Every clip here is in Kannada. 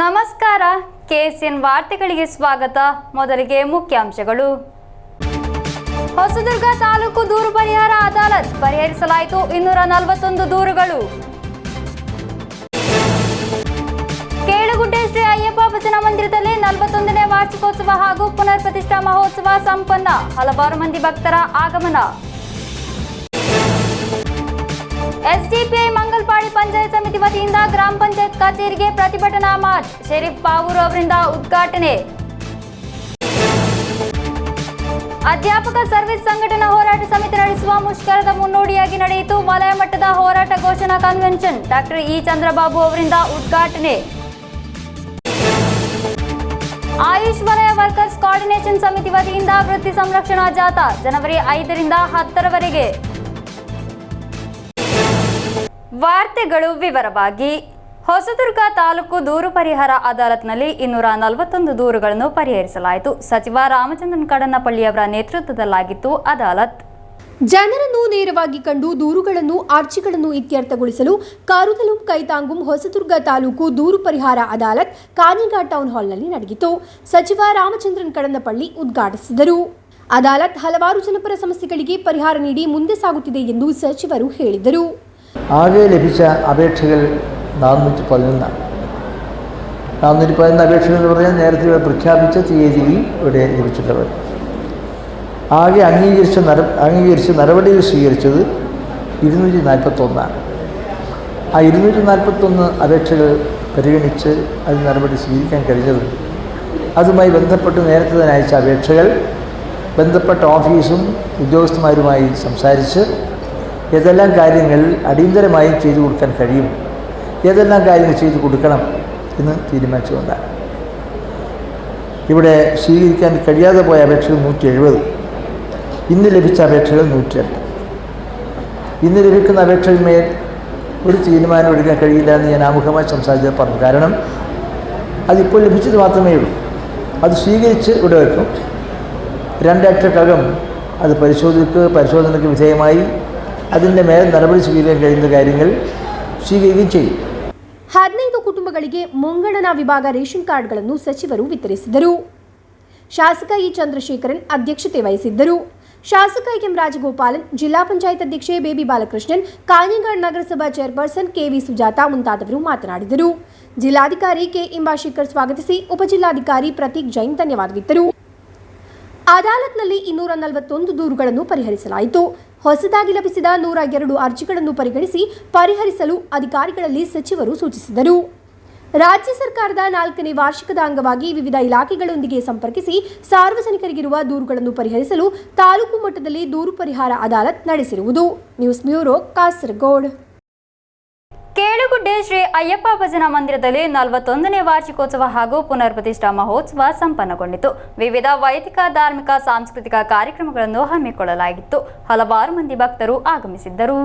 ನಮಸ್ಕಾರ, ಕೆಎಸ್ಎನ್ ವಾರ್ತೆಗಳಿಗೆ ಸ್ವಾಗತ. ಮೊದಲಿಗೆ ಮುಖ್ಯಾಂಶಗಳು. ಹೊಸದುರ್ಗ ತಾಲೂಕು ದೂರು ಪರಿಹಾರ ಅದಾಲತ್ ಪರಿಹರಿಸಲಾಯಿತು 241 ದೂರುಗಳು. ಕೇಳುಗುಡ್ಡೆ ಶ್ರೀ ಅಯ್ಯಪ್ಪ ಭಜನಾ ಮಂದಿರದಲ್ಲಿ 41ನೇ ವಾರ್ಷಿಕೋತ್ಸವ ಹಾಗೂ ಪುನರ್ ಪ್ರತಿಷ್ಠಾ ಮಹೋತ್ಸವ ಸಂಪನ್ನ. ಹಲವಾರು ಮಂದಿ ಭಕ್ತರ ಆಗಮನ. ಎಸ್ಡಿಪಿಐ ಮಂಗಲ್ಪಾಡಿ ಪಂಚಾಯತ್ ಸಮಿತಿ ವತಿಯಿಂದ ಗ್ರಾಮ ಪಂಚಾಯತ್ ಕಚೇರಿಗೆ ಪ್ರತಿಭಟನಾ ಮಾರ್ಚ್. ಶರೀಫ್ ಪಾವೂರ್ ಅವರಿಂದ ಉದ್ಘಾಟನೆ. ಅಧ್ಯಾಪಕ ಸರ್ವಿಸ್ ಸಂಘಟನಾ ಹೋರಾಟ ಸಮಿತಿ ನಡೆಸುವ ಮುಷ್ಕರದ ಮುನ್ನೋಡಿಯಾಗಿ ನಡೆಯಿತು ವಲಯ ಮಟ್ಟದ ಹೋರಾಟ ಘೋಷಣಾ ಕನ್ವೆನ್ಷನ್. ಡಾಕ್ಟರ್ ಇ ಚಂದ್ರಬಾಬು ಅವರಿಂದ ಉದ್ಘಾಟನೆ. ಆಯುಷ್ ವಲಯ ವರ್ಕರ್ಸ್ ಕೋಆರ್ಡಿನೇಷನ್ ಸಮಿತಿ ವತಿಯಿಂದ ವೃತ್ತಿ ಸಂರಕ್ಷಣಾ ಜಾಥಾ ಜನವರಿ 5ರಿಂದ 10ರವರೆಗೆ. ವಾರ್ತೆಗಳು ವಿವರವಾಗಿ. ಹೊಸದುರ್ಗ ತಾಲೂಕು ದೂರು ಪರಿಹಾರ ಅದಾಲತ್ನಲ್ಲಿ 241 ದೂರುಗಳನ್ನು ಪರಿಹರಿಸಲಾಯಿತು. ಸಚಿವ ರಾಮಚಂದ್ರನ್ ಕಡನ್ನಪಳ್ಳಿಯವರ ನೇತೃತ್ವದಲ್ಲಾಗಿತ್ತು ಅದಾಲತ್. ಜನರನ್ನು ನೇರವಾಗಿ ಕಂಡು ದೂರುಗಳನ್ನು ಅರ್ಜಿಗಳನ್ನು ಇತ್ಯರ್ಥಗೊಳಿಸಲು ಕಾರುತಲುಂ ಕೈತಾಂಗುಂ ಹೊಸದುರ್ಗ ತಾಲೂಕು ದೂರು ಪರಿಹಾರ ಅದಾಲತ್ ಕಾನಿಘಾಟ್ ಟೌನ್ ಹಾಲ್ನಲ್ಲಿ ನಡೆಯಿತು. ಸಚಿವ ರಾಮಚಂದ್ರನ್ ಕಡನ್ನಪಳ್ಳಿ ಉದ್ಘಾಟಿಸಿದರು. ಅದಾಲತ್ ಹಲವಾರು ಜನಪರ സമസ്യಗಳಿಗೆ ಪರಿಹಾರ ನೀಡಿ ಮುಂದೆ സാಗುತ್ತಿದೆ ಎಂದು ಸಚಿವರು ಹೇಳಿದರು. ആകെ ലഭിച്ച അപേക്ഷകൾ 411. 411 അപേക്ഷകൾ എന്ന് പറഞ്ഞാൽ നേരത്തെ പ്രഖ്യാപിച്ച തീയതിയിൽ ഇവിടെ ലഭിച്ചിട്ടുള്ളത്. ആകെ അംഗീകരിച്ച നടപടികൾ സ്വീകരിച്ചത് 241. ആ 241 അപേക്ഷകൾ പരിഗണിച്ച് അത് നടപടി സ്വീകരിക്കാൻ കഴിഞ്ഞത് അതുമായി ബന്ധപ്പെട്ട് നേരത്തെ തന്നെ അയച്ച അപേക്ഷകൾ ബന്ധപ്പെട്ട ഓഫീസും ഉദ്യോഗസ്ഥന്മാരുമായി സംസാരിച്ച് ഏതെല്ലാം കാര്യങ്ങൾ അടിയന്തരമായും ചെയ്തു കൊടുക്കാൻ കഴിയും, ഏതെല്ലാം കാര്യങ്ങൾ ചെയ്തു കൊടുക്കണം എന്ന് തീരുമാനിച്ചുകൊണ്ടാണ്. ഇവിടെ സ്വീകരിക്കാൻ കഴിയാതെ പോയ അപേക്ഷകൾ 170. ഇന്ന് ലഭിച്ച അപേക്ഷകൾ 102. ഇന്ന് ലഭിക്കുന്ന അപേക്ഷകളിന്മേൽ ഒരു തീരുമാനം എടുക്കാൻ കഴിയില്ല എന്ന് ഞാൻ ആമുഖമായി സംസാരിച്ചത് പറഞ്ഞു. കാരണം അതിപ്പോൾ ലഭിച്ചത് മാത്രമേ ഉള്ളൂ. അത് സ്വീകരിച്ച് ഇവിടെ വയ്ക്കും. 2 ആഴ്ചക്കകം അത് പരിശോധനയ്ക്ക് വിധേയമായി അതിൻ്റെ മേൽ നടപടി സ്വീകരിക്കാൻ കഴിയുന്ന കാര്യങ്ങൾ സ്വീകരിക്കുകയും ചെയ്യും. 15 ಕುಟುಂಬಗಳಿಗೆ ಮುಂಗಡನಾ ವಿಭಾಗ ರೇಷನ್ ಕಾರ್ಡ್ಗಳನ್ನು ಸಚಿವರು ವಿತರಿಸಿದರು. ಶಾಸಕ ಇ ಚಂದ್ರಶೇಖರನ್ ಅಧ್ಯಕ್ಷತೆ ವಹಿಸಿದ್ದರು. ಶಾಸಕ ಎಂ ರಾಜಗೋಪಾಲನ್, ಜಿಲ್ಲಾ ಪಂಚಾಯತ್ ಅಧ್ಯಕ್ಷೆ ಬೇಬಿ ಬಾಲಕೃಷ್ಣನ್, ಕಾನಿಘಾಟ್ ನಗರಸಭಾ ಚೇರ್ಪರ್ಸನ್ ಕೆವಿ ಸುಜಾತಾ ಮುಂತಾದವರು ಮಾತನಾಡಿದರು. ಜಿಲ್ಲಾಧಿಕಾರಿ ಕೆ ಇಂಬಾಶೇಖರ್ ಸ್ವಾಗತಿಸಿ ಉಪಜಿಲ್ಲಾಧಿಕಾರಿ ಪ್ರತೀಕ್ ಜೈನ್ ಧನ್ಯವಾದವಿತ್ತರು. ಅದಾಲತ್ನಲ್ಲಿ 241 ದೂರುಗಳನ್ನು ಪರಿಹರಿಸಲಾಯಿತು. ಹೊಸದಾಗಿ ಲಭಿಸಿದ 102 ಅರ್ಜಿಗಳನ್ನು ಪರಿಗಣಿಸಿ ಪರಿಹರಿಸಲು ಅಧಿಕಾರಿಗಳಲ್ಲಿ ಸಚಿವರು ಸೂಚಿಸಿದರು. ರಾಜ್ಯ ಸರ್ಕಾರದ 4ನೇ ವಾರ್ಷಿಕದ ಅಂಗವಾಗಿ ವಿವಿಧ ಇಲಾಖೆಗಳೊಂದಿಗೆ ಸಂಪರ್ಕಿಸಿ ಸಾರ್ವಜನಿಕರಿಗಿರುವ ದೂರುಗಳನ್ನು ಪರಿಹರಿಸಲು ತಾಲೂಕು ಮಟ್ಟದಲ್ಲಿ ದೂರು ಪರಿಹಾರ ಅದಾಲತ್ ನಡೆಸಿರುವುದು. News bureau, Kasaragod. ಕೇಳುಗುಡ್ಡೆ ಶ್ರೀ ಅಯ್ಯಪ್ಪ ಭಜನಾ ಮಂದಿರದಲ್ಲಿ 41ನೇ ವಾರ್ಷಿಕೋತ್ಸವ ಹಾಗೂ ಪುನರ್ ಪ್ರತಿಷ್ಠಾ ಮಹೋತ್ಸವ ಸಂಪನ್ನಗೊಂಡಿತು. ವಿವಿಧ ವೈದಿಕ, ಧಾರ್ಮಿಕ, ಸಾಂಸ್ಕೃತಿಕ ಕಾರ್ಯಕ್ರಮಗಳನ್ನು ಹಮ್ಮಿಕೊಳ್ಳಲಾಗಿತ್ತು. ಹಲವಾರು ಮಂದಿ ಭಕ್ತರು ಆಗಮಿಸಿದ್ದರು.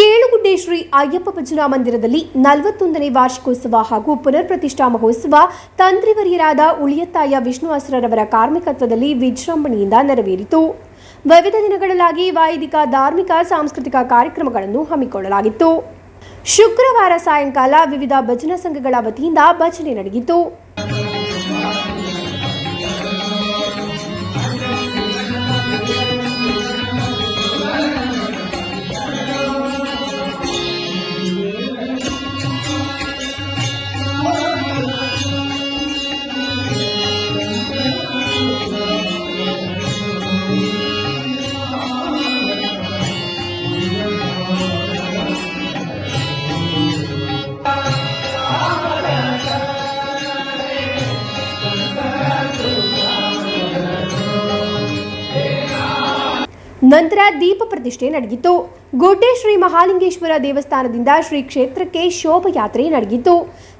ಕೇಳುಗುಡ್ಡೆ ಶ್ರೀ ಅಯ್ಯಪ್ಪ ಭಜನಾ ಮಂದಿರದಲ್ಲಿ 41ನೇ ವಾರ್ಷಿಕೋತ್ಸವ ಹಾಗೂ ಪುನರ್ ಪ್ರತಿಷ್ಠಾ ಮಹೋತ್ಸವ ತಂತ್ರಿವರಿಯರಾದ ಉಳಿಯತ್ತಾಯ ವಿಷ್ಣು ಅಸ್ರರವರ ಕಾರ್ಮಿಕತ್ವದಲ್ಲಿ ವಿಜೃಂಭಣೆಯಿಂದ ನೆರವೇರಿತು. ವಿವಿಧ ದಿನಗಳಾಗಿ ವೈದಿಕ, ಧಾರ್ಮಿಕ, ಸಾಂಸ್ಕೃತಿಕ ಕಾರ್ಯಕ್ರಮಗಳನ್ನು ಹಮ್ಮಿಕೊಳ್ಳಲಾಗಿತ್ತು. ಶುಕ್ರವಾರ ಸಾಯಂಕಾಲ ವಿವಿಧ ಭಜನಾ ಸಂಘಗಳ ವತಿಯಿಂದ ಭಜನೆ ನಡೆಯಿತು. ನಂತರ ದೀಪ ಪ್ರತಿಷ್ಠೆ ನಡೆಯಿತು. ಗುಡ್ಡೆ ಶ್ರೀ ಮಹಾಲಿಂಗೇಶ್ವರ ದೇವಸ್ಥಾನದಿಂದ ಶ್ರೀ ಕ್ಷೇತ್ರಕ್ಕೆ ಶೋಭಯಾತ್ರೆ ನಡೆಯಿತು.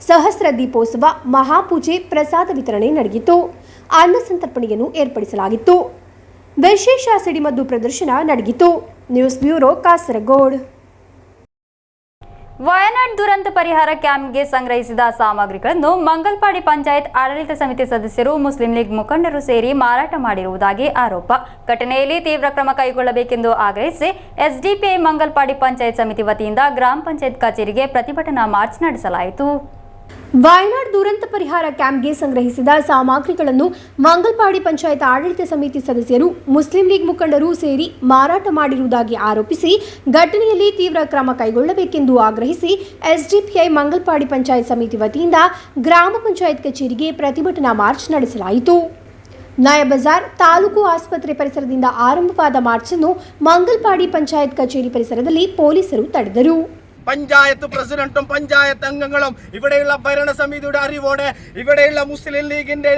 ಸಹಸ್ರ ದೀಪೋತ್ಸವ, ಮಹಾಪೂಜೆ, ಪ್ರಸಾದ ವಿತರಣೆ ನಡೆಯಿತು. ಅನ್ನ ಸಂತರ್ಪಣೆಯನ್ನು ಏರ್ಪಡಿಸಲಾಗಿತ್ತು. ವಿಶೇಷ ಸಿಡಿಮದ್ದು ಪ್ರದರ್ಶನ ನಡೆಯಿತು. News bureau, Kasaragod. ವಯನಾಡ್ ದುರಂತ ಪರಿಹಾರ ಕ್ಯಾಂಪ್ಗೆ ಸಂಗ್ರಹಿಸಿದ ಸಾಮಗ್ರಿಗಳನ್ನು ಮಂಗಲ್ಪಾಡಿ ಪಂಚಾಯತ್ ಆಡಳಿತ ಸಮಿತಿ ಸದಸ್ಯರು, ಮುಸ್ಲಿಂ ಲೀಗ್ ಮುಖಂಡರು ಸೇರಿ ಮಾರಾಟ ಮಾಡಿರುವುದಾಗಿ ಆರೋಪ. ಘಟನೆಯಲ್ಲಿ ತೀವ್ರ ಕ್ರಮ ಕೈಗೊಳ್ಳಬೇಕೆಂದು ಆಗ್ರಹಿಸಿ ಎಸ್ಡಿಪಿಐ ಮಂಗಲ್ಪಾಡಿ ಪಂಚಾಯತ್ ಸಮಿತಿ ವತಿಯಿಂದ ಗ್ರಾಮ ಪಂಚಾಯತ್ ಕಚೇರಿಗೆ ಪ್ರತಿಭಟನಾ ಮಾರ್ಚ್ ನಡೆಸಲಾಯಿತು. ವಯನಾಡ್ ದುರಂತ ಪರಿಹಾರ ಕ್ಯಾಂಪ್ಗೆ ಸಂಗ್ರಹಿಸಿದ ಸಾಮಗ್ರಿಗಳನ್ನು ಮಂಗಲ್ಪಾಡಿ ಪಂಚಾಯತ್ ಆಡಳಿತ ಸಮಿತಿ ಸದಸ್ಯರು ಮುಸ್ಲಿಂ ಲೀಗ್ ಮುಖಂಡರು ಸೇರಿ ಮಾರಾಟ ಮಾಡಿರುವುದಾಗಿ ಆರೋಪಿಸಿ ಘಟನೆಯಲ್ಲಿ ತೀವ್ರ ಕ್ರಮ ಕೈಗೊಳ್ಳಬೇಕೆಂದು ಆಗ್ರಹಿಸಿ ಎಸ್ಡಿಪಿಐ ಮಂಗಲ್ಪಾಡಿ ಪಂಚಾಯತ್ ಸಮಿತಿ ವತಿಯಿಂದ ಗ್ರಾಮ ಪಂಚಾಯತ್ ಕಚೇರಿಗೆ ಪ್ರತಿಭಟನಾ ಮಾರ್ಚ್ ನಡೆಸಲಾಯಿತು. ನಯ ಬಜಾರ್ ತಾಲೂಕು ಆಸ್ಪತ್ರೆ ಪರಿಸರದಿಂದ ಆರಂಭವಾದ ಮಾರ್ಚ್ ಅನ್ನು ಮಂಗಲ್ಪಾಡಿ ಪಂಚಾಯತ್ ಕಚೇರಿ ಪರಿಸರದಲ್ಲಿ ಪೊಲೀಸರು തടഞ്ഞു. പഞ്ചായത്ത് പ്രസിഡന്റും പഞ്ചായത്ത് അംഗങ്ങളും ഇവിടെയുള്ള ഭരണസമിതിയുടെ അറിവോടെ ഇവിടെയുള്ള മുസ്ലിം ലീഗിന്റെ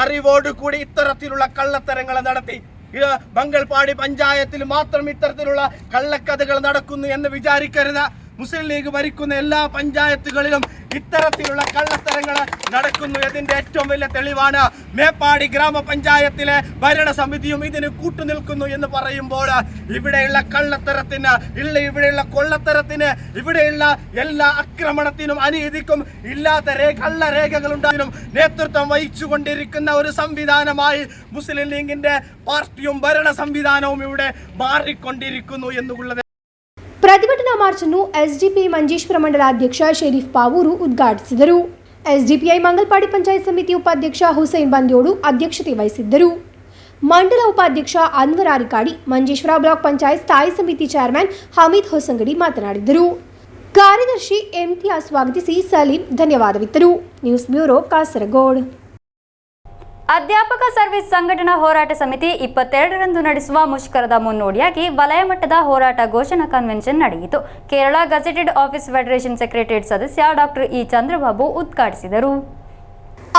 അറിവോട് കൂടി ഇത്തരത്തിലുള്ള കള്ളത്തരങ്ങൾ നടത്തി. ഇത് മംഗൾപാടി പഞ്ചായത്തിൽ മാത്രം ഇത്തരത്തിലുള്ള കള്ളക്കഥകൾ നടക്കുന്നു എന്ന് വിചാരിക്കരുത്. മുസ്ലിം ലീഗ് ഭരിക്കുന്ന എല്ലാ പഞ്ചായത്തുകളിലും ഇത്തരത്തിലുള്ള കള്ളത്തരങ്ങൾ നടക്കുന്നു. ഇതിന്റെ ഏറ്റവും വലിയ തെളിവാണ് മേപ്പാടി ഗ്രാമപഞ്ചായത്തിലെ ഭരണസമിതിയും ഇതിന് കൂട്ടുനിൽക്കുന്നു എന്ന് പറയുമ്പോൾ ഇവിടെയുള്ള കള്ളത്തരത്തിന് ഇവിടെയുള്ള കൊള്ളത്തരത്തിന് ഇവിടെയുള്ള എല്ലാ ആക്രമണത്തിനും അനീതിക്കും ഇല്ലാത്ത കള്ളരേഖകളുണ്ടായതിനും നേതൃത്വം വഹിച്ചുകൊണ്ടിരിക്കുന്ന ഒരു സംവിധാനമായി മുസ്ലിം ലീഗിന്റെ പാർട്ടിയും ഭരണ സംവിധാനവും ഇവിടെ മാറിക്കൊണ്ടിരിക്കുന്നു എന്നുള്ളത്. ಪ್ರತಿಭಟನಾ ಮಾರ್ಚ್ ಅನ್ನು ಎಸ್ಡಿಪಿಐ ಮಂಜೇಶ್ವರ ಮಂಡಲ ಅಧ್ಯಕ್ಷ ಶರೀಫ್ ಪಾವೂರು ಉದ್ಘಾಟಿಸಿದರು. ಎಸ್ಡಿಪಿಐ ಮಂಗಲ್ಪಾಡಿ ಪಂಚಾಯತ್ ಸಮಿತಿ ಉಪಾಧ್ಯಕ್ಷ ಹುಸೈನ್ ಬಂದ್ಯೋಡು ಅಧ್ಯಕ್ಷತೆ ವಹಿಸಿದ್ದರು. ಮಂಡಲ ಉಪಾಧ್ಯಕ್ಷ ಅನ್ವರ್ ಆರಿಕಾಡಿ, ಮಂಜೇಶ್ವರ ಬ್ಲಾಕ್ ಪಂಚಾಯತ್ ಸ್ಥಾಯಿ ಸಮಿತಿ ಚೇರ್ಮನ್ ಹಮೀದ್ ಹೊಸಂಗಡಿ ಮಾತನಾಡಿದರು. ಕಾರ್ಯದರ್ಶಿ ಇಮ್ತಿಯಾಜ್ ಸ್ವಾಗತಿಸಿ ಸಲೀಂ ಧನ್ಯವಾದವಿತ್ತರು. News bureau Kasaragod. ಅಧ್ಯಾಪಕ ಸರ್ವಿಸ್ ಸಂಘಟನಾ ಹೋರಾಟ ಸಮಿತಿ 22ರಂದು ನಡೆಸುವ ಮುಷ್ಕರದ ಮುನ್ನೋಡಿಯಾಗಿ ವಲಯ ಮಟ್ಟದ ಹೋರಾಟ ಘೋಷಣಾ ಕನ್ವೆನ್ಷನ್ ನಡೆಯಿತು. Kerala gazetted office federation secretariat ಸದಸ್ಯ ಡಾಕ್ಟರ್ ಇ ಚಂದ್ರಬಾಬು ಉದ್ಘಾಟಿಸಿದರು.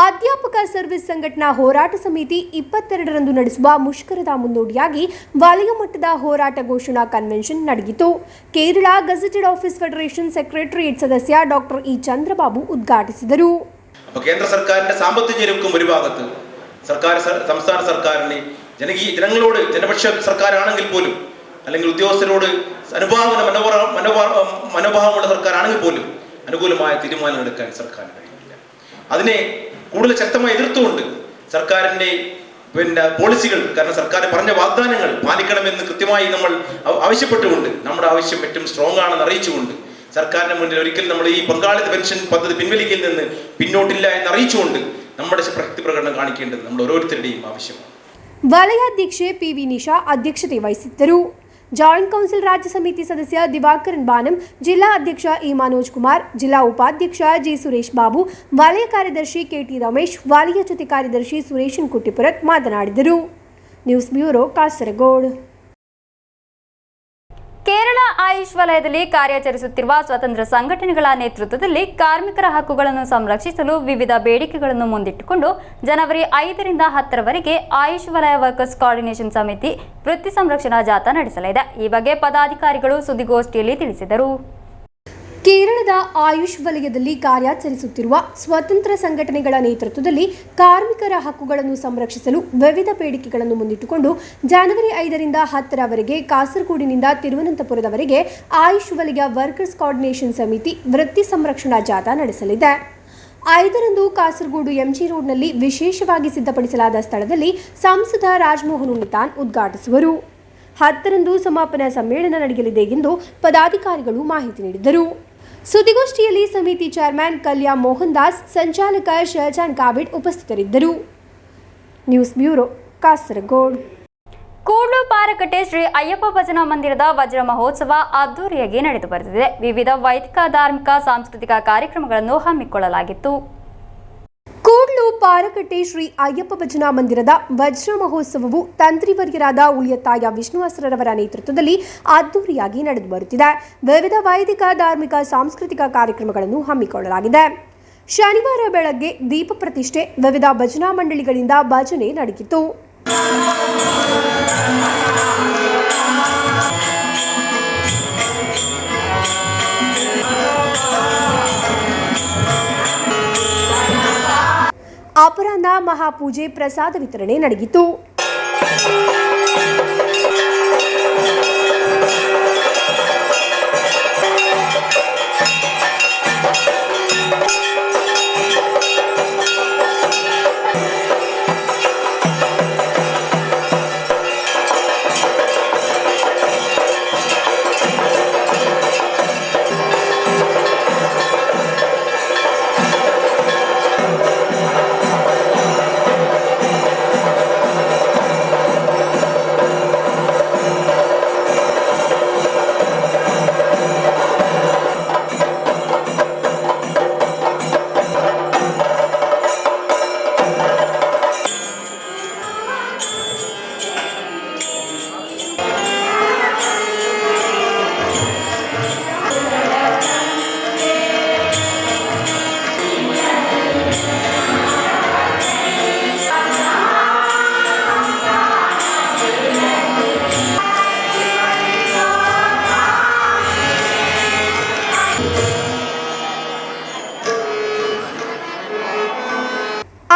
ಅಧ್ಯಾಪಕ ಸರ್ವಿಸ್ ಸಂಘಟನಾ ಹೋರಾಟ ಸಮಿತಿ 22ರಂದು ನಡೆಸುವ ಮುಷ್ಕರದ ಮುನ್ನೋಡಿಯಾಗಿ ವಲಯ ಮಟ್ಟದ ಹೋರಾಟ ಘೋಷಣಾ ಕನ್ವೆನ್ಷನ್ ನಡೆಯಿತು. Kerala gazetted office federation secretariat ಸದಸ್ಯ ಡಾಕ್ಟರ್ ಇ ചന്ദ്രബാബു ഉദ്ഘാಟಿಸಿದರು. കേന്ദ്ര സർക്കാരിന്റെ സാമ്പത്തിക ഞെരുക്കം ഒരു ഭാഗത്ത് സംസ്ഥാന സർക്കാരിനെ ജനങ്ങളോട് ജനപക്ഷ സർക്കാരാണെങ്കിൽ പോലും അല്ലെങ്കിൽ ഉദ്യോഗസ്ഥരോട് മനോഭാവമുള്ള സർക്കാരാണെങ്കിൽ പോലും അനുകൂലമായ തീരുമാനം എടുക്കാൻ സർക്കാരിന് കഴിയുന്നില്ല. അതിനെ കൂടുതൽ ശക്തമായി എതിർത്തുകൊണ്ട് സർക്കാരിന്റെ പോളിസികൾ, കാരണം സർക്കാർ പറഞ്ഞ വാഗ്ദാനങ്ങൾ പാലിക്കണമെന്ന് കൃത്യമായി നമ്മൾ ആവശ്യപ്പെട്ടുകൊണ്ട് നമ്മുടെ ആവശ്യം ഏറ്റവും സ്ട്രോങ് ആണെന്ന് അറിയിച്ചുകൊണ്ട് സർക്കാരിന് മുന്നിൽ ഒരിക്കലും നമ്മൾ ഈ പങ്കാളിത്ത പെൻഷൻ പദ്ധതി പിൻവലിക്കൽ നിന്ന് പിന്നോട്ടില്ല എന്ന് അറിയിച്ചുകൊണ്ട് നമ്മുടെ ശക്തി പ്രകടനം കാണിക്കേണ്ടത് നമ്മൾ ഓരോരുത്തരുടെയും ആവശ്യമാണ്. ವಲಯಾಧ್ಯಕ್ಷೆ ಪಿವಿ ನಿಶಾ ಅಧ್ಯಕ್ಷತೆ ವಹಿಸಿದ್ದರು. ಜಾಯಿಂಟ್ ಕೌನ್ಸಿಲ್ ರಾಜ್ಯ ಸಮಿತಿ ಸದಸ್ಯ ದಿವಾಕರನ್ ಬಾನಂ, ಜಿಲ್ಲಾ ಅಧ್ಯಕ್ಷ ಇ ಮನೋಜ್ ಕುಮಾರ್, ಜಿಲ್ಲಾ ಉಪಾಧ್ಯಕ್ಷ ಜಿ ಸುರೇಶ್ ಬಾಬು, ವಲಯ ಕಾರ್ಯದರ್ಶಿ ಕೆಟಿ ರಮೇಶ್, ವಲಯ ಜೊತೆ ಕಾರ್ಯದರ್ಶಿ ಸುರೇಶನ್ ಕುಟ್ಟಿಪುರತ್ ಮಾತನಾಡಿದರು. News bureau Kasaragod. ಕೇರಳ ಆಯುಷ್ ವಲಯದಲ್ಲಿ ಕಾರ್ಯಾಚರಿಸುತ್ತಿರುವ ಸ್ವತಂತ್ರ ಸಂಘಟನೆಗಳ ನೇತೃತ್ವದಲ್ಲಿ ಕಾರ್ಮಿಕರ ಹಕ್ಕುಗಳನ್ನು ಸಂರಕ್ಷಿಸಲು ವಿವಿಧ ಬೇಡಿಕೆಗಳನ್ನು ಮುಂದಿಟ್ಟುಕೊಂಡು ಜನವರಿ 5ರಿಂದ 10ರವರೆಗೆ ಆಯುಷ್ ವಲಯ ವರ್ಕರ್ಸ್ ಕೋಆರ್ಡಿನೇಷನ್ ಸಮಿತಿ ವೃತ್ತಿ ಸಂರಕ್ಷಣಾ ಜಾಥಾ ನಡೆಸಲಿದೆ. ಈ ಬಗ್ಗೆ ಪದಾಧಿಕಾರಿಗಳು ಸುದ್ದಿಗೋಷ್ಠಿಯಲ್ಲಿ ತಿಳಿಸಿದರು. ಕೇರಳದ ಆಯುಷ್ ವಲಯದಲ್ಲಿ ಕಾರ್ಯಾಚರಿಸುತ್ತಿರುವ ಸ್ವತಂತ್ರ ಸಂಘಟನೆಗಳ ನೇತೃತ್ವದಲ್ಲಿ ಕಾರ್ಮಿಕರ ಹಕ್ಕುಗಳನ್ನು ಸಂರಕ್ಷಿಸಲು ವಿವಿಧ ಬೇಡಿಕೆಗಳನ್ನು ಮುಂದಿಟ್ಟುಕೊಂಡು ಜನವರಿ 5ರಿಂದ 10ರವರೆಗೆ ಕಾಸರಗೋಡಿನಿಂದ ತಿರುವನಂತಪುರದವರೆಗೆ ಆಯುಷ್ ವಲಯ ವರ್ಕರ್ಸ್ ಕೋಆರ್ಡಿನೇಷನ್ ಸಮಿತಿ ವೃತ್ತಿ ಸಂರಕ್ಷಣಾ ಜಾಥಾ ನಡೆಸಲಿದೆ. 5ರಂದು ಕಾಸರಗೋಡು ಎಂಜಿ ರೋಡ್ನಲ್ಲಿ ವಿಶೇಷವಾಗಿ ಸಿದ್ಧಪಡಿಸಲಾದ ಸ್ಥಳದಲ್ಲಿ ಸಂಸದ ರಾಜಮೋಹನ್ ಉನ್ನಿತಾನ್ ಉದ್ಘಾಟಿಸುವರು. 10ರಂದು ಸಮಾಪನಾ ಸಮ್ಮೇಳನ ನಡೆಯಲಿದೆ ಎಂದು ಪದಾಧಿಕಾರಿಗಳು ಮಾಹಿತಿ ನೀಡಿದರು. ಸುದ್ದಿಗೋಷ್ಠಿಯಲ್ಲಿ ಸಮಿತಿ ಚೇರ್ಮನ್ ಕಲ್ಯಾ ಮೋಹನ್ ದಾಸ್, ಸಂಚಾಲಕ ಶಹಜಾನ್ ಕಾಬಿಡ್ ಉಪಸ್ಥಿತರಿದ್ದರು. News bureau Kasaragod. ಕೂಡ್ಲು ಪಾರಕಟ್ಟೆ ಶ್ರೀ ಅಯ್ಯಪ್ಪ ಭಜನಾ ಮಂದಿರದ ವಜ್ರ ಮಹೋತ್ಸವ ಅದ್ದೂರಿಯಾಗಿ ನಡೆದು ಬರುತ್ತಿದೆ. ವಿವಿಧ ವೈದಿಕ, ಧಾರ್ಮಿಕ, ಸಾಂಸ್ಕೃತಿಕ ಕಾರ್ಯಕ್ರಮಗಳನ್ನು ಹಮ್ಮಿಕೊಳ್ಳಲಾಗಿತ್ತು. ಕೂಡ್ಲು ಪಾರಕಟ್ಟೆ ಶ್ರೀ ಅಯ್ಯಪ್ಪ ಭಜನಾ ಮಂದಿರದ ವಜ್ರ ಮಹೋತ್ಸವವು ತಂತ್ರಿವರ್ಯರಾದ ಉಳಿಯತ್ತಾಯ ವಿಷ್ಣುವಸ್ತ್ರರವರ ನೇತೃತ್ವದಲ್ಲಿ ಅದ್ದೂರಿಯಾಗಿ ನಡೆದು ಬರುತ್ತಿದೆ. ವಿವಿಧ ವೈದಿಕ, ಧಾರ್ಮಿಕ, ಸಾಂಸ್ಕೃತಿಕ ಕಾರ್ಯಕ್ರಮಗಳನ್ನು ಹಮ್ಮಿಕೊಳ್ಳಲಾಗಿದೆ. ಶನಿವಾರ ಬೆಳಗ್ಗೆ ದೀಪ ಪ್ರತಿಷ್ಠೆ, ವಿವಿಧ ಭಜನಾ ಮಂಡಳಿಗಳಿಂದ ಭಜನೆ ನಡೆಯಿತು. ಅಪರಾಹ್ನ ಮಹಾಪೂಜೆ, ಪ್ರಸಾದ ವಿತರಣೆ ನಡೆಯಿತು.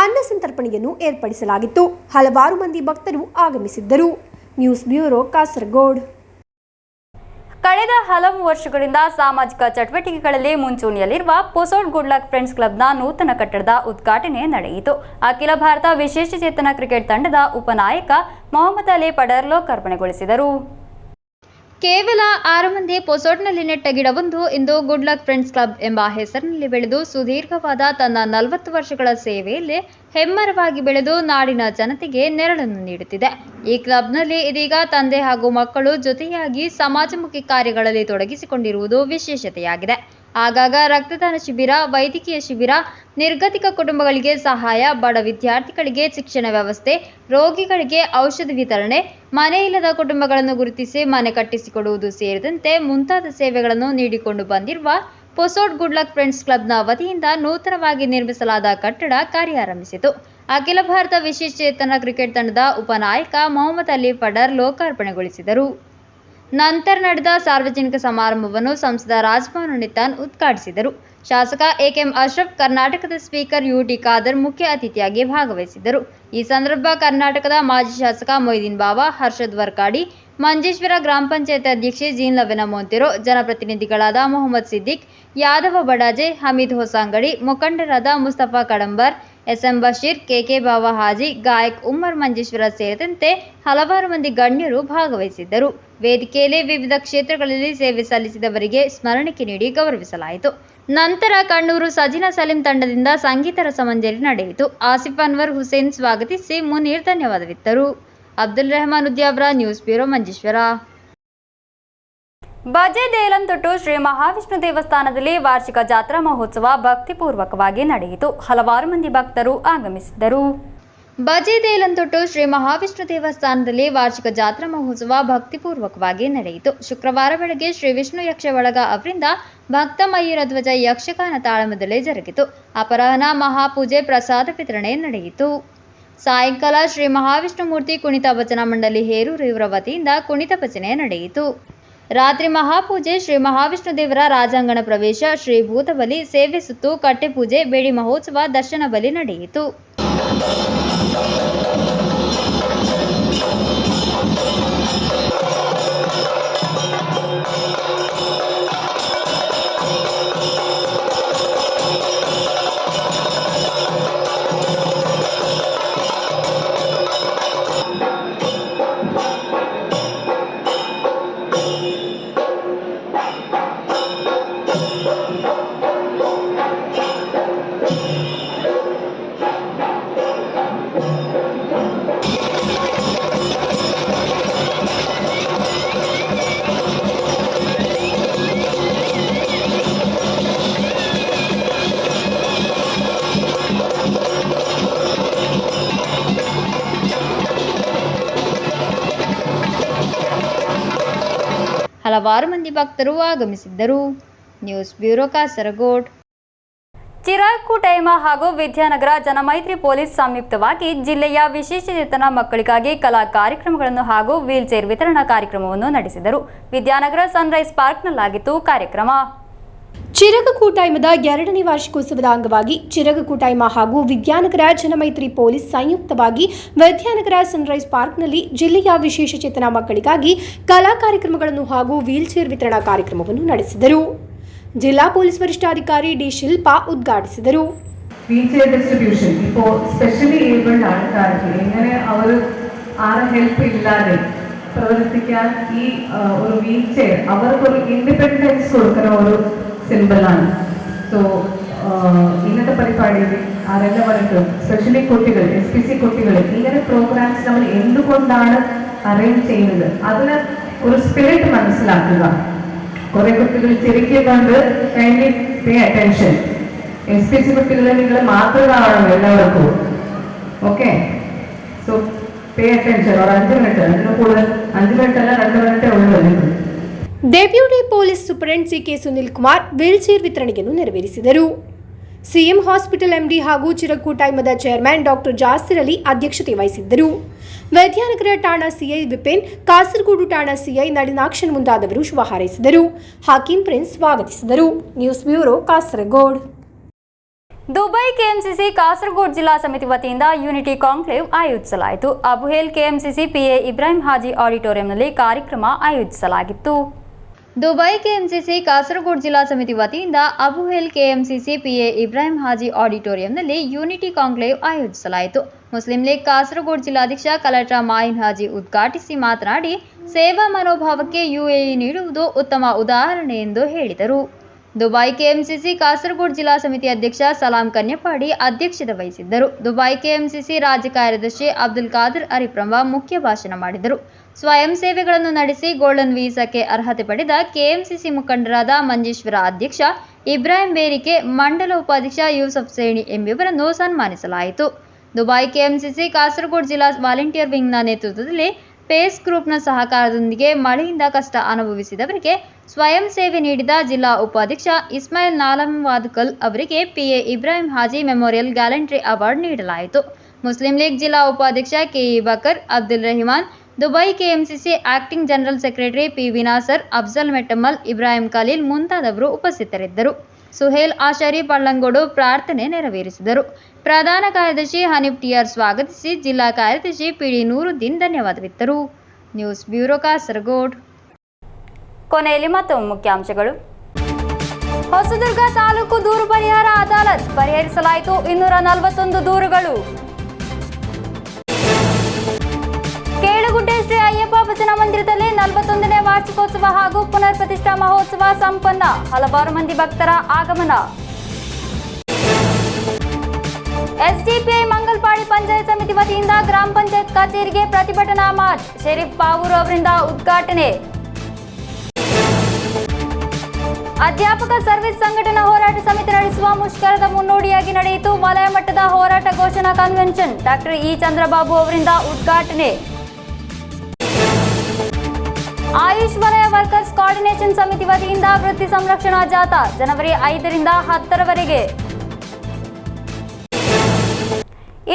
ಅನ್ನ ಸಂತರ್ಪಣೆಯನ್ನು ಏರ್ಪಡಿಸಲಾಗಿತ್ತು. ಹಲವಾರು ಮಂದಿ ಭಕ್ತರು ಆಗಮಿಸಿದ್ದರು. News bureau, Kasaragod. ಕಳೆದ ಹಲವು ವರ್ಷಗಳಿಂದ ಸಾಮಾಜಿಕ ಚಟುವಟಿಕೆಗಳಲ್ಲಿ ಮುಂಚೂಣಿಯಲ್ಲಿರುವ ಪೊಸೋಡ್ ಗುಡ್ ಲಕ್ ಫ್ರೆಂಡ್ಸ್ ಕ್ಲಬ್ನ ನೂತನ ಕಟ್ಟಡದ ಉದ್ಘಾಟನೆ ನಡೆಯಿತು. ಅಖಿಲ ಭಾರತ ವಿಶೇಷಚೇತನ ಕ್ರಿಕೆಟ್ ತಂಡದ ಉಪನಾಯಕ ಮೊಹಮ್ಮದ್ ಅಲಿ ಪಡರ್ ಲೋಕಾರ್ಪಣೆಗೊಳಿಸಿದರು. ಕೇವಲ 6 ಮಂದಿ ಪೊಸೋಡ್ನಲ್ಲಿ ನೆಟ್ಟ ಗಿಡವೊಂದು ಇಂದು ಗುಡ್ ಲಕ್ ಫ್ರೆಂಡ್ಸ್ ಕ್ಲಬ್ ಎಂಬ ಹೆಸರಿನಲ್ಲಿ ಬೆಳೆದು ಸುದೀರ್ಘವಾದ ತನ್ನ 40 ವರ್ಷಗಳ ಸೇವೆಯಲ್ಲಿ ಹೆಮ್ಮರವಾಗಿ ಬೆಳೆದು ನಾಡಿನ ಜನತೆಗೆ ನೆರಳನ್ನು ನೀಡುತ್ತಿದೆ. ಈ ಕ್ಲಬ್ನಲ್ಲಿ ಇದೀಗ ತಂದೆ ಹಾಗೂ ಮಕ್ಕಳು ಜೊತೆಯಾಗಿ ಸಮಾಜಮುಖಿ ಕಾರ್ಯಗಳಲ್ಲಿ ತೊಡಗಿಸಿಕೊಂಡಿರುವುದು ವಿಶೇಷತೆಯಾಗಿದೆ. ಆಗಾಗ ರಕ್ತದಾನ ಶಿಬಿರ, ವೈದ್ಯಕೀಯ ಶಿಬಿರ, ನಿರ್ಗತಿಕ ಕುಟುಂಬಗಳಿಗೆ ಸಹಾಯ, ಬಡ ವಿದ್ಯಾರ್ಥಿಗಳಿಗೆ ಶಿಕ್ಷಣ ವ್ಯವಸ್ಥೆ, ರೋಗಿಗಳಿಗೆ ಔಷಧ ವಿತರಣೆ, ಮನೆ ಇಲ್ಲದ ಕುಟುಂಬಗಳನ್ನು ಗುರುತಿಸಿ ಮನೆ ಕಟ್ಟಿಸಿಕೊಡುವುದು ಸೇರಿದಂತೆ ಮುಂತಾದ ಸೇವೆಗಳನ್ನು ನೀಡಿಕೊಂಡು ಬಂದಿರುವ ಪೊಸೋಡ್ ಗುಡ್ ಲಕ್ ಫ್ರೆಂಡ್ಸ್ ಕ್ಲಬ್ನ ವತಿಯಿಂದ ನೂತನವಾಗಿ ನಿರ್ಮಿಸಲಾದ ಕಟ್ಟಡ ಕಾರ್ಯಾರಂಭಿಸಿತು. ಅಖಿಲ ಭಾರತ ವಿಶೇಷಚೇತನ ಕ್ರಿಕೆಟ್ ತಂಡದ ಉಪನಾಯಕ ಮೊಹಮ್ಮದ್ ಅಲಿ ಪಡರ್ ಲೋಕಾರ್ಪಣೆಗೊಳಿಸಿದರು. ನಂತರ ನಡೆದ ಸಾರ್ವಜನಿಕ ಸಮಾರಂಭವನ್ನು ಸಂಸದ ರಾಜಭವನ ನಿತಾನ್ ಉದ್ಘಾಟಿಸಿದರು. ಶಾಸಕ ಎ.ಕೆ.ಎಂ. ಅಶ್ರಫ್, ಕರ್ನಾಟಕದ ಸ್ಪೀಕರ್ ಯು.ಟಿ. ಖಾದರ್ ಮುಖ್ಯ ಅತಿಥಿಯಾಗಿ ಭಾಗವಹಿಸಿದ್ದರು. ಈ ಸಂದರ್ಭ ಕರ್ನಾಟಕದ ಮಾಜಿ ಶಾಸಕ ಮೊಯ್ದೀನ್ ಬಾಬಾ, ಹರ್ಷದ್ ವರ್ಕಾಡಿ, ಮಂಜೇಶ್ವರ ಗ್ರಾಮ ಪಂಚಾಯತ್ ಅಧ್ಯಕ್ಷೆ ಜೀನ್ ಲವೆನ ಮೊಂತೆರೋ, ಜನಪ್ರತಿನಿಧಿಗಳಾದ ಮೊಹಮ್ಮದ್ ಸಿದ್ದಿಕ್, ಯಾದವ ಬಡಾಜೆ, ಹಮೀದ್ ಹೊಸಂಗಡಿ, ಮುಖಂಡರಾದ ಮುಸ್ತಫಾ ಕಡಂಬರ್, ಎಸ್.ಎಂ. ಬಶೀರ್, ಕೆ.ಕೆ. ಬಾವ ಹಾಜಿ, ಗಾಯಕ್ ಉಮ್ಮರ್ ಮಂಜೇಶ್ವರ ಸೇರಿದಂತೆ ಹಲವಾರು ಮಂದಿ ಗಣ್ಯರು ಭಾಗವಹಿಸಿದ್ದರು. ವೇದಿಕೆಯಲ್ಲಿ ವಿವಿಧ ಕ್ಷೇತ್ರಗಳಲ್ಲಿ ಸೇವೆ ಸಲ್ಲಿಸಿದವರಿಗೆ ಸ್ಮರಣಿಕೆ ನೀಡಿ ಗೌರವಿಸಲಾಯಿತು. ನಂತರ ಕಣ್ಣೂರು ಸಜಿನಾ ಸಲೀಂ ತಂಡದಿಂದ ಸಂಗೀತ ರಸಮಂಜರಿ ನಡೆಯಿತು. ಆಸಿಫ್ ಅನ್ವರ್ ಹುಸೇನ್ ಸ್ವಾಗತಿಸಿ ಮುನೀರ್ ಧನ್ಯವಾದವಿತ್ತರು. Abdul Rahman Udyavar, news bureau, Manjeshwar. ಬಜೆ ದೇಲಂತೊಟ್ಟು ಶ್ರೀ ಮಹಾವಿಷ್ಣು ದೇವಸ್ಥಾನದಲ್ಲಿ ವಾರ್ಷಿಕ ಜಾತ್ರಾ ಮಹೋತ್ಸವ ಭಕ್ತಿಪೂರ್ವಕವಾಗಿ ನಡೆಯಿತು. ಹಲವಾರು ಮಂದಿ ಭಕ್ತರು ಆಗಮಿಸಿದ್ದರು. ಬಜೆ ದೇಲಂತೊಟ್ಟು ಶ್ರೀ ಮಹಾವಿಷ್ಣು ದೇವಸ್ಥಾನದಲ್ಲಿ ವಾರ್ಷಿಕ ಜಾತ್ರಾ ಮಹೋತ್ಸವ ಭಕ್ತಿಪೂರ್ವಕವಾಗಿ ನಡೆಯಿತು. ಶುಕ್ರವಾರ ಬೆಳಗ್ಗೆ ಶ್ರೀ ವಿಷ್ಣು ಯಕ್ಷ ಬಳಗ ಅವರಿಂದ ಭಕ್ತ ಮಯೂರ ಧ್ವಜ ಯಕ್ಷಗಾನ ತಾಳಮದ್ದಳೆ ಜರುಗಿತು. ಅಪರಾಹ್ನ ಮಹಾಪೂಜೆ, ಪ್ರಸಾದ ವಿತರಣೆ ನಡೆಯಿತು. ಸಾಯಂಕಾಲ ಶ್ರೀ ಮಹಾವಿಷ್ಣು ಮೂರ್ತಿ ಕುಣಿತ ಭಜನ ಮಂಡಳಿ ಹೇರೂರು ಇವರ ವತಿಯಿಂದ ಕುಣಿತ ಭಜನೆ ನಡೆಯಿತು. ರಾತ್ರಿ ಮಹಾಪೂಜೆ, ಶ್ರೀ ಮಹಾವಿಷ್ಣು ದೇವರ ರಾಜಾಂಗಣ ಪ್ರವೇಶ, ಶ್ರೀ ಭೂತಬಲಿ, ಸೇವೆ ಸುತ್ತು, ಕಟ್ಟೆಪೂಜೆ, ಬೇಡಿ ಮಹೋತ್ಸವ, ದರ್ಶನ ಬಲಿ ನಡೆಯಿತು. ಹಲವಾರು ಮಂದಿ ಭಕ್ತರು ಆಗಮಿಸಿದ್ದರು. News bureau, Kasaragod. ಚಿರಕುಟೈಮ ಹಾಗೂ ವಿದ್ಯಾನಗರ ಜನಮೈತ್ರಿ ಪೊಲೀಸ್ ಸಂಯುಕ್ತವಾಗಿ ಜಿಲ್ಲೆಯ ವಿಶೇಷಚೇತನ ಮಕ್ಕಳಿಗಾಗಿ ಕಲಾ ಕಾರ್ಯಕ್ರಮಗಳನ್ನು ಹಾಗೂ ವೀಲ್ ಚೇರ್ ವಿತರಣಾ ಕಾರ್ಯಕ್ರಮವನ್ನು ನಡೆಸಿದರು. ವಿದ್ಯಾನಗರ ಸನ್ರೈಸ್ ಪಾರ್ಕ್ನಲ್ಲಾಗಿತ್ತು ಕಾರ್ಯಕ್ರಮ. ಚಿರಗ ಕೂಟಾಯ್ಮದ 2ನೇ ವಾರ್ಷಿಕೋತ್ಸವದ ಅಂಗವಾಗಿ ಚಿರಗ ಕೂಟಾಯ್ಮ ಹಾಗೂ ವಿದ್ಯಾನಗರ ಜನಮೈತ್ರಿ ಪೊಲೀಸ್ ಸಂಯುಕ್ತವಾಗಿ ವಿದ್ಯಾನಗರ ಸನ್ರೈಸ್ ಪಾರ್ಕ್ನಲ್ಲಿ ಜಿಲ್ಲೆಯ ವಿಶೇಷಚೇತನ ಮಕ್ಕಳಿಗಾಗಿ ಕಲಾ ಕಾರ್ಯಕ್ರಮಗಳನ್ನು ಹಾಗೂ ವೀಲ್ ಚೇರ್ ವಿತರಣಾ ಕಾರ್ಯಕ್ರಮವನ್ನು ನಡೆಸಿದರು. ಜಿಲ್ಲಾ ಪೊಲೀಸ್ ವರಿಷ್ಠಾಧಿಕಾರಿ ಡಿ ಶಿಲ್ಪಾ ഉദ്ഘാടിಸಿದರು. വീൽ ചെയർ ഡിസ്ട്രിബ്യൂഷൻ ഇപ്പോൾ സ്പെഷ്യലി ഏബിൾഡ് ആൾക്കാർക്ക് എങ്ങനെ അവർ ആരെ ഹെൽപ്പ് ഇല്ലാതെ പ്രവർത്തിക്കാൻ ഈ ഒരു വീൽ ചെയർ അവർക്കൊരു ഇൻഡിപെൻഡൻസ് കൊടുക്കുന്ന ഒരു സിമ്പിളാണ്. സോ ഇന്നത്തെ പരിപാടിയിൽ ആരെല്ലാവർക്കും സ്പെഷ്യലി കുട്ടികൾ, SPC കുട്ടികൾ, ഇങ്ങനെ പ്രോഗ്രാംസ് നമ്മൾ എന്തുകൊണ്ടാണ് അറേഞ്ച് ചെയ്യുന്നത്, അതിന് ഒരു സ്പിരിറ്റ് മനസ്സിലാക്കുക. കുറെ കുട്ടികൾ ചിരിക്കുന്നുണ്ട്, കൈൻഡ്ലി പേ അറ്റൻഷൻ. SPC കുട്ടികളെ നിങ്ങൾ മാതൃകയാവണം എല്ലാവർക്കും. Okay, so pay attention. ഒരു 5 മിനിറ്റ്, അതിന് കൂടുതൽ 5 മിനിറ്റ് അല്ല, 2 മിനിറ്റേ ഉള്ളൂ. Deputy police superintendent C K. Sunil Kumar wheel chair ವಿತರಣೆಯನ್ನು ನೆರವೇರಿಸಿದರು. ಸಿಎಂ ಹಾಸ್ಪಿಟಲ್ ಎಂಡಿ ಹಾಗೂ ಚಿರಕೂಟಾಯ್ಮದ ಚೇರ್ಮನ್ ಡಾಕ್ಟರ್ ಜಾಸಿರ್ ಅಲಿ ಅಧ್ಯಕ್ಷತೆ ವಹಿಸಿದ್ದರು. ವಿದ್ಯಾನಗರ ಠಾಣಾ ಸಿಐ ವಿಪಿನ್, ಕಾಸರಗೋಡು ಠಾಣಾ ಸಿಐ ನಳಿನಾಕ್ಷನ್ ಮುಂತಾದವರು ಶುಭ ಹಾರೈಸಿದರು. ಹಾಕಿಂ ಪ್ರಿನ್ಸ್ ಸ್ವಾಗತಿಸಿದರು. News bureau, Kasaragod. Dubai KMCC Kasaragod ಜಿಲ್ಲಾ ಸಮಿತಿ ವತಿಯಿಂದ ಯೂನಿಟಿ ಕಾಂಕ್ಲೇವ್ ಆಯೋಜಿಸಲಾಯಿತು. Abu Hail KMCC P A Ibrahim Haji ಆಡಿಟೋರಿಯಂನಲ್ಲಿ ಕಾರ್ಯಕ್ರಮ ಆಯೋಜಿಸಲಾಗಿತ್ತು. ದುಬೈ ಕೆಎಂಸಿಸಿ ಕಾಸರಗೋಡು ಜಿಲ್ಲಾ ಸಮಿತಿ ವತಿಯಿಂದ Abu Hail KMCC P A Ibrahim Haji ಆಡಿಟೋರಿಯಂನಲ್ಲಿ ಯೂನಿಟಿ ಕಾಂಕ್ಲೇವ್ ಆಯೋಜಿಸಲಾಯಿತು. ಮುಸ್ಲಿಂ ಲೀಗ್ ಕಾಸರಗೋಡು ಜಿಲ್ಲಾಧ್ಯಕ್ಷ ಕಲೆಕ್ಟರ್ ಮಾಯಿನ್ ಹಾಜಿ ಉದ್ಘಾಟಿಸಿ ಮಾತನಾಡಿ, ಸೇವಾ ಮನೋಭಾವಕ್ಕೆ ಯುಎಇ ನೀಡುವುದು ಉತ್ತಮ ಉದಾಹರಣೆ ಎಂದು ಹೇಳಿದರು. ದುಬೈ ಕೆಎಂಸಿಸಿ ಕಾಸರಗೋಡು ಜಿಲ್ಲಾ ಸಮಿತಿ ಅಧ್ಯಕ್ಷ ಸಲಾಂ ಕನ್ಯಪಾಡಿ ಅಧ್ಯಕ್ಷತೆ ವಹಿಸಿದ್ದರು. ದುಬೈ ಕೆಎಂಸಿಸಿ ರಾಜ್ಯ ಕಾರ್ಯದರ್ಶಿ ಅಬ್ದುಲ್ ಖಾದರ್ ಅರಿಪ್ರಂಬ ಮುಖ್ಯ ಭಾಷಣ ಮಾಡಿದರು. ಸ್ವಯಂ ಸೇವೆಗಳನ್ನು ನಡೆಸಿ ಗೋಲ್ಡನ್ ವೀಸಾಕ್ಕೆ ಅರ್ಹತೆ ಪಡೆದ ಕೆಎಂಸಿಸಿ ಮುಖಂಡರಾದ ಮಂಜೇಶ್ವರ ಅಧ್ಯಕ್ಷ ಇಬ್ರಾಹಿಂ ಬೇರಿಕೆ, ಮಂಡಲ ಉಪಾಧ್ಯಕ್ಷ ಯೂಸಫ್ ಸೇಣಿ ಎಂಬುವರನ್ನು ಸನ್ಮಾನಿಸಲಾಯಿತು. ದುಬೈ ಕೆಎಂಸಿಸಿ ಕಾಸರಗೋಡು ಜಿಲ್ಲಾ ವಾಲಂಟಿಯರ್ ವಿಂಗ್ನ ನೇತೃತ್ವದಲ್ಲಿ ಪೇಸ್ ಗ್ರೂಪ್ನ ಸಹಕಾರದೊಂದಿಗೆ ಮಳೆಯಿಂದ ಕಷ್ಟ ಅನುಭವಿಸಿದವರಿಗೆ ಸ್ವಯಂ ಸೇವೆ ನೀಡಿದ ಜಿಲ್ಲಾ ಉಪಾಧ್ಯಕ್ಷ ಇಸ್ಮಾಯಿಲ್ ನಾಲಂವಾದ್ಕಲ್ ಅವರಿಗೆ P A Ibrahim Haji memorial gallantry award ನೀಡಲಾಯಿತು. ಮುಸ್ಲಿಂ ಲೀಗ್ ಜಿಲ್ಲಾ ಉಪಾಧ್ಯಕ್ಷ K E Bakar Abdul Rahiman, Dubai KMCC acting general secretary P Vinasar, Afzal Mettammal, Ibrahim Khalil ಮುಂತಾದವರು ಉಪಸ್ಥಿತರಿದ್ದರು. ಸುಹೇಲ್ ಆಶಾರಿ ಪಳ್ಳಂಗೋಡು ಪ್ರಾರ್ಥನೆ ನೆರವೇರಿಸಿದರು. ಪ್ರಧಾನ ಕಾರ್ಯದರ್ಶಿ ಹನೀಫ್ ಟಿಆರ್ ಸ್ವಾಗತಿಸಿ, ಜಿಲ್ಲಾ ಕಾರ್ಯದರ್ಶಿ ಪಿಡಿ ನೂರುದ್ದೀನ್ ಧನ್ಯವಾದವಿತ್ತರು. News bureau Kasaragod. ಕೊನೆಯಲ್ಲಿ ಮತ್ತೊಮ್ಮೆ ಮುಖ್ಯಾಂಶಗಳು. ಹೊಸದುರ್ಗ ತಾಲೂಕು ದೂರು ಪರಿಹಾರ ಅದಾಲತ್ ಪರಿಹರಿಸಲಾಯಿತು 241 ದೂರುಗಳು. ಕೇಳಗುಡ್ಡೆ ಶ್ರೀ ಅಯ್ಯಪ್ಪ ಭಜನಾ ಮಂದಿರದಲ್ಲಿ 41ನೇ ವಾರ್ಷಿಕೋತ್ಸವ ಹಾಗೂ ಪುನರ್ ಪ್ರತಿಷ್ಠಾ ಮಹೋತ್ಸವ ಸಂಪನ್ನ. ಹಲವಾರು ಮಂದಿ ಭಕ್ತರ ಆಗಮನ. ಎಸ್ಡಿಪಿಐ ಮಂಗಲ್ಪಾಡಿ ಪಂಚಾಯತ್ ಸಮಿತಿ ವತಿಯಿಂದ ಗ್ರಾಮ ಪಂಚಾಯತ್ ಕಚೇರಿಗೆ ಪ್ರತಿಭಟನಾ ಮಾರ್ಚ್. ಶರೀಫ್ ಪಾವೂರು ಅವರಿಂದ ಉದ್ಘಾಟನೆ. ಅಧ್ಯಾಪಕ ಸರ್ವಿಸ್ ಸಂಘಟನಾ ಹೋರಾಟ ಸಮಿತಿ ನಡೆಸುವ ಮುಷ್ಕರದ ಮುನ್ನೋಡಿಯಾಗಿ ನಡೆಯಿತು ವಲಯ ಮಟ್ಟದ ಹೋರಾಟ ಘೋಷಣಾ ಕನ್ವೆನ್ಷನ್. ಡಾಕ್ಟರ್ ಇ ಚಂದ್ರಬಾಬು ಅವರಿಂದ ಉದ್ಘಾಟನೆ. ಆಯುಷ್ ವಲಯ ವರ್ಕರ್ಸ್ ಕೋಆರ್ಡಿನೇಷನ್ ಸಮಿತಿ ವತಿಯಿಂದ ವೃತ್ತಿ ಸಂರಕ್ಷಣಾ ಜಾಥಾ ಜನವರಿ 5ರಿಂದ 10ರವರೆಗೆ.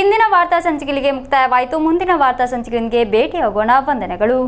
ಇಂದಿನ ವಾರ್ತಾ ಸಂಚಿಕೆಗೆ ಮುಕ್ತಾಯವಾಯಿತು. ಮುಂದಿನ ವಾರ್ತಾ ಸಂಚಿಕೆಯೊಂದಿಗೆ ಭೇಟಿಯಾಗೋಣ. ವಂದನೆಗಳು.